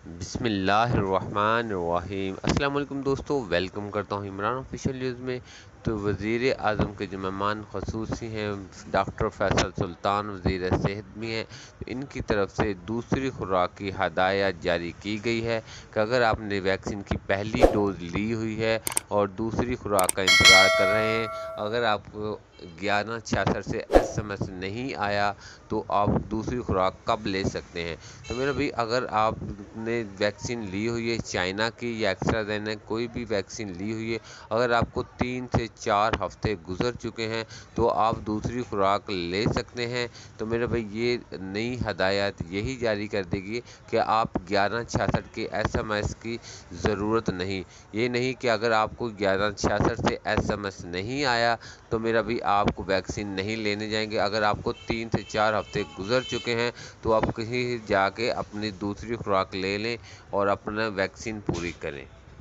बिस्मिल्लाहिर्रहमानिर्रहीम। अस्सलाम वालेकुम दोस्तों, वेलकम करता हूँ इमरान ऑफिशियल न्यूज़ में। तो वज़ीर आज़म के जो मेहमान ख़ुसूसी हैं डॉक्टर फैसल सुल्तान वज़ीर सेहत भी हैं, तो इनकी तरफ से दूसरी खुराक की हदायत जारी की गई है कि अगर आपने वैक्सीन की पहली डोज़ ली हुई है और दूसरी खुराक का इंतज़ार कर रहे हैं, अगर आपको 1166 से SMS नहीं आया तो आप दूसरी खुराक कब ले सकते हैं। तो मेरा भाई, अगर आपने वैक्सीन ली हुई है चाइना की या एस्ट्राज़ेनेका कोई भी वैक्सीन ली हुई है, अगर आपको 3 से 4 हफ्ते गुजर चुके हैं तो आप दूसरी खुराक ले सकते हैं। तो मेरे भाई, ये नई हदायत यही जारी कर देगी कि आप 1166 के SMS की ज़रूरत नहीं। ये नहीं कि अगर आपको 1166 से SMS नहीं आया तो मेरा भाई आपको वैक्सीन नहीं लेने जाएंगे। अगर आपको 3 से 4 हफ्ते गुजर चुके हैं तो आप कहीं जाके अपनी दूसरी खुराक ले लें और अपना वैक्सीन पूरी करें।